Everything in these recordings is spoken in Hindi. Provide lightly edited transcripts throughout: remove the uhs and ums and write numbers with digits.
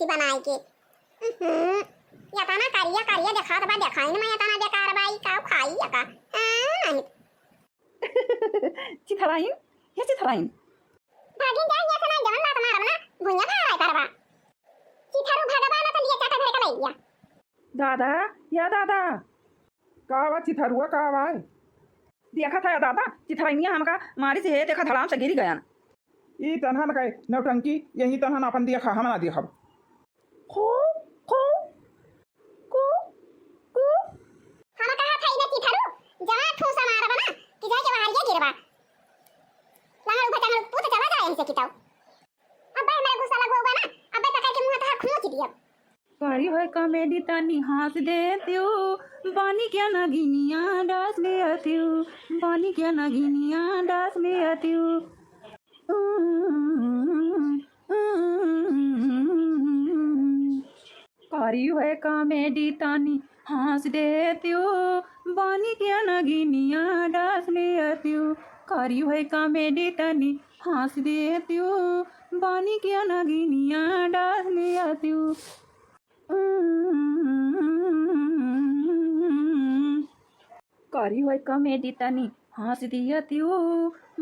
सी बनाई के। यताना करिया करिया देखा तबा देखाई न मैं यताना बेकार बाई का खाई यका नहीं चिथराइन हे चिथराइन भागिन जा ये सना जवन बात मारब ना भुइया का राय करबा चिथारू भगवान त लिया चाटा घर का लइया दादा या दादा कावा चिथरुआ कावा देखा था या दादा चिथराइनिया हमका मारी से है देखा धड़ाम से गिरी गया ई तनहन कहे नौटंकी यही तनहन अपन देखा हम ना देखब खो खो को को हम कहा था इने चिथारू जवा ठूसा मारब ना कि जाके बाहर गिरबा लंगर उठा चंगल पूत चला जाए इनसे किताऊ अबे मेरा गुस्सा लगोगा ना अबे पकड़ के मुंह था खमोच दिया करी होय कॉमेडी तानी हंस देतियो बानी क्या नगिनिया डास ले आतियो बानी क्या नगिनिया डास ले आतियो करी होय कॉमेडी तानी हंस देतियो बानी क्या नगिनिया डास ले आतियो करी होय कॉमेडी तानी हंस देतियो बानी क्या नगिनिया डास ले आतियो करी होय कॉमेडी तानी हंस दियतियो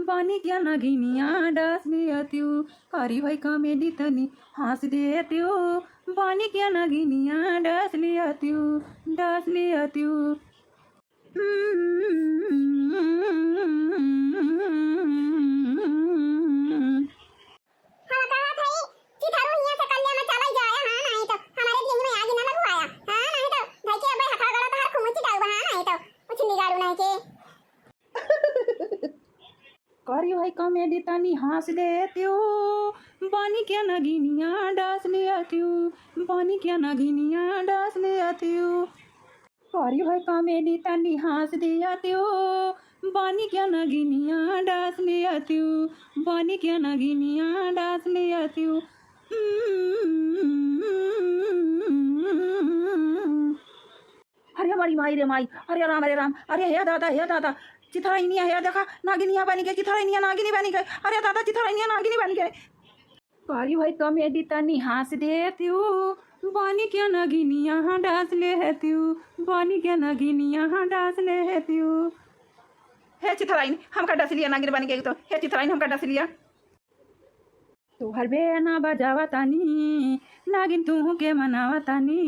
बानी क्या नगिनिया डास लियतियो करी होय कॉमेडी तानी हंस दियतियो बानी क्या नगिनिया डास लियतियो करी होय कॉमेडी तानी हंस देतियो बानी क्या नगिनिया डास लियतियो बानी क्या नगिनिया डास लियतियो करी होय कॉमेडी तानी हंस दियतियो बानी क्या नगिनिया डास लियतियो बानी क्या नगिनिया डास लियतियो अरे हमारी माई रे माई अरे राम अरे हे दादा चिथराइनिया है देखा नागिनिया बन गए चिथराइनिया नागिनी बन गए अरे दादा चिथराइनिया नागिनी बन गए करी होय कॉमेडी तानी हंस देतियो बानी क्या नागिनिया डांस ले हेतियो बानी क्या नागिनिया डांस ले हेतियो हे चिथराइन हमका डांस लिया नागिन बन गए तो हे चिथराइन हमका डांस लिया तो हर बे ना बजावा तानी नागिन तू के मनावा तानी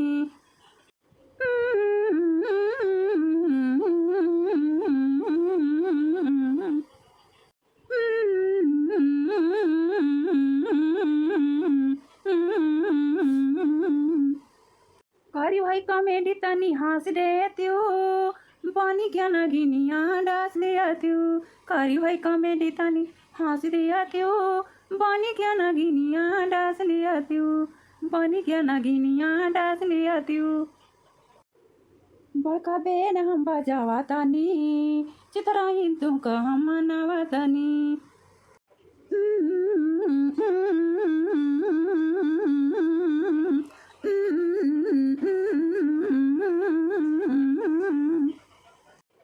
करी होय कॉमेडी तानी हंस देतियो बानी क्या नगिनिया डांस ले आतियो करी होय कॉमेडी तानी हंस देतियो बानी क्या नगिनिया डांस ले आतियो बानी क्या नगिनिया डांस ले आतियो बड़का बेन हम बजावा तानी चिथराइन तू का हम मनावा तानी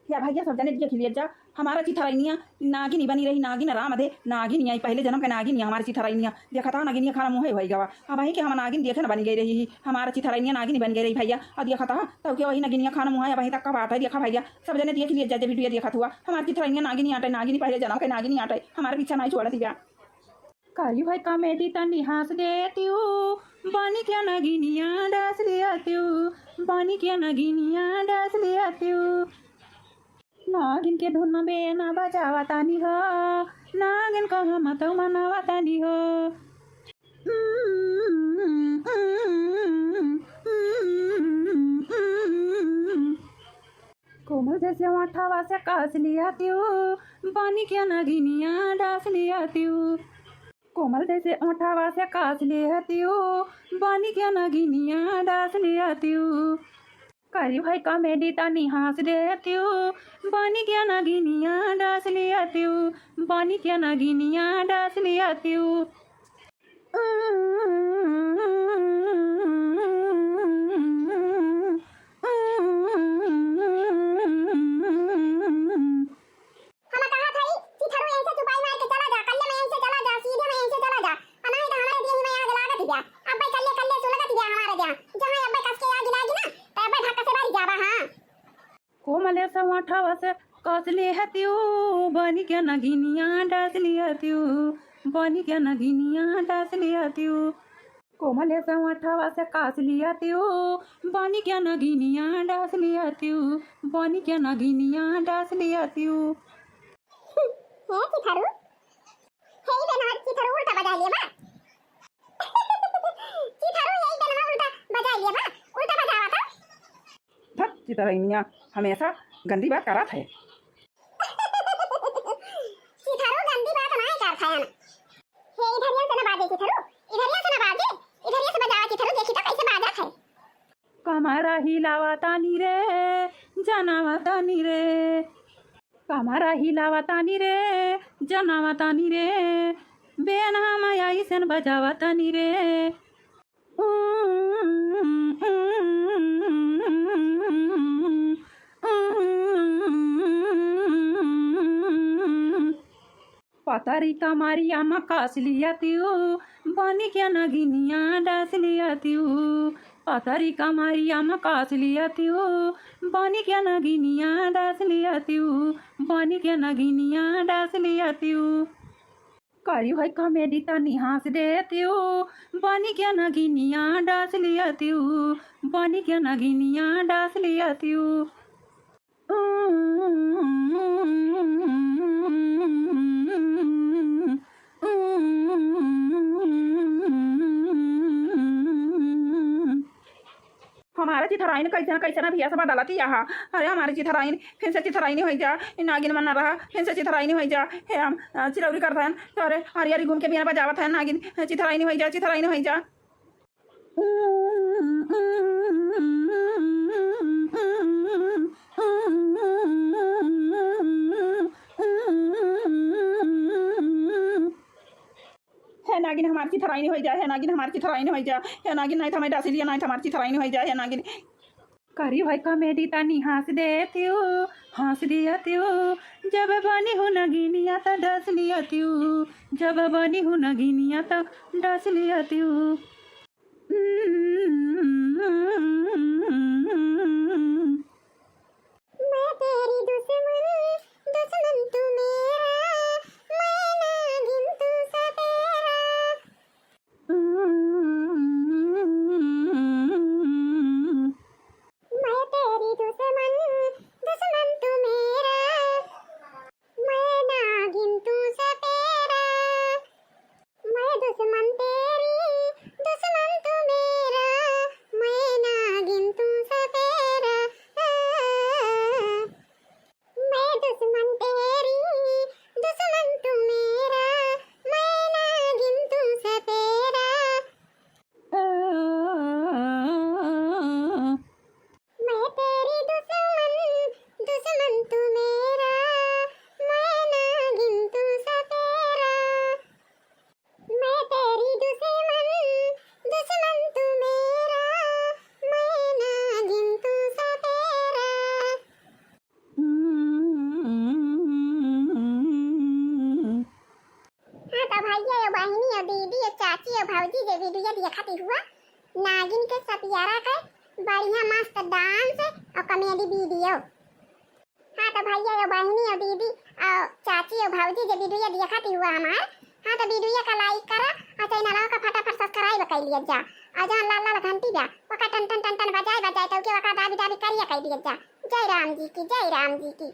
या भैया सब जाने दिया खिलिया जा हमारा चिथराइनिया नागिनी बनी रही नागिन राम दे नागिन आई पहले जन्म का नागिन हमारी चिथराइनिया देखा था नागिनिया खाना मुँह हो गवा अब वही कि हम नागिन देखे ना बन गई रही हमारा चिथराइनिया नागिनी बन गई रही भैया और देखा था तब क्या वही नागिनिया खाना मुँह वहीं तक का बात है देखा भैया सब जने देख लिया जब वीडियो देखा हुआ हमारी चिथराइनिया नागिनी आटे नागिनी पहले जन्म के नागिनी आटे हमारे पीछा नहीं छोड़ा दिया करी होय कॉमेडी तानी हंस देतियो बानी क्या नागिनिया डांस ले आतियो बानी क्या नागिनिया डांस ले आतियो नागिन के धुन में बेना बजावा तानी हो नागिन को हम तो मनावा तानी हो कोमल जैसे आठावा से कास लिया तियो बानी क्या नागिनिया डांस लिया तियो कोमल जैसे आठावा से कास लिया तियो बानी क्या नागिनिया डांस लिया तियो करी होय कॉमेडी तानी हंस देतियो बानी क्या नागिनिया डांस लिया तियो बानी क्या नागिनिया डांस लिया तियो अब भाई कल्ले कल्ले सुलगा कोमले सवाठावा से कसले हत्यो बनी के नगिनिया डासली हत्यो बनी के नगिनिया डासली हत्यो कोमले सवाठावा से कासली हत्यो बनी के नगिनिया डासली हत्यो बनी के नगिनिया डासली हत्यो हे चिथारू हे बेनहर चिथारू उल्टा बजा लिया बा चिथारू यही बेनहर उल्टा बजा लिया बा उल्टा बजावा था थक चितरैनिया हमेशा गंदी बात करत है चिथारू गंदी बात नहीं करता है हे इधरिया से ना बाजे चिथारू इधरिया से ना बाजे इधरिया से बजावा चिथारू देखी तो कैसे बाजत है कमरा हिलावा तानी रे जनावा तानी रे कमरा हिलावा तानी रे जनावा तानी रे बेना माया ईसन बजावा तानी रे पतारी कमारिया में कास लिया त्यू बनी क्या नगिनिया डास लिया त्यू पतारी कमारिया में कास लिया त्यू बनी क्या नगिनिया डास लिया त्यू बनी क्या नगिनिया डास लिया त्यू करी भाई कमेडी तनी हंस देत्यू बनी क्या नगिनिया डास लिया त्यू बनी क्या नगिनिया डास लिया त्यू हमारा चिथराइन कैसे ना भैया सब डालती यहाँ अरे हमारी चिथराइन फिर से चिथराइन हो जा नागिन मन रहा फिर से चिथराइन हो जा हे हम चिरौरी करता है तो अरे हरी हरी घूम के बिना बजावत है नागिन चिथराइन हो जा चिथराइन हो जा है नागिन हमारी चिथराइन हो जा है नागिन हमारी चिथराइन हो जा है नागिन नहीं हमें डासी लिया नहीं हमारी चिथराइन हो जा है नागिन करी भाई कमेडी तनी हंस देत्यू हंस दिया त्यू जब बनी हूँ नगिनिया तो डस लिया त्यू जब बनी हूँ नगिनिया तो डस लिया त्यू मैं तेरी दुश्मन दुश्मन तू मेरा मैं नागिन तू सतेरा मैं तेरी दुश्मन दुश्मन तू मेरा मैं नागिन तू सतेरा मैं दुश्मन तेरी दुश्मन तू मेरा मैं नागिन तू सतेरा मैं दुश्मन तेरी दुश्मन तू मेरा मैं नागिन तू सतेरा मैं तेरी दुश्मन दुश्मन तू मेरा मैं नागिन तू सतेरा मैं तेरी दुश्मन दुश्मन तू मेरा मैं नागिन तू सतेरा हाँ तो भैया और बहनी और दीदी और चाची और भाऊजी जे वीडियो दिखाती हुआ नागिन के सतियारा का बढ़िया मस्त डांस और कॉमेडी वीडियो। हाँ तो भैया और बहनी और दीदी और चाची और भाऊजी जे वीडियो दिखाती हुआ हमार हाँ तो वीडियो का लाइक करा और चैनल का फटाफट सब्सक्राइब कर लिया जा और जहाँ लाल लाल घंटी जा वका टन टन टन टन बजाए बजाए तो के वका दाबी दाबी करिए कर दिया जा। जय राम जी की जय राम जी की।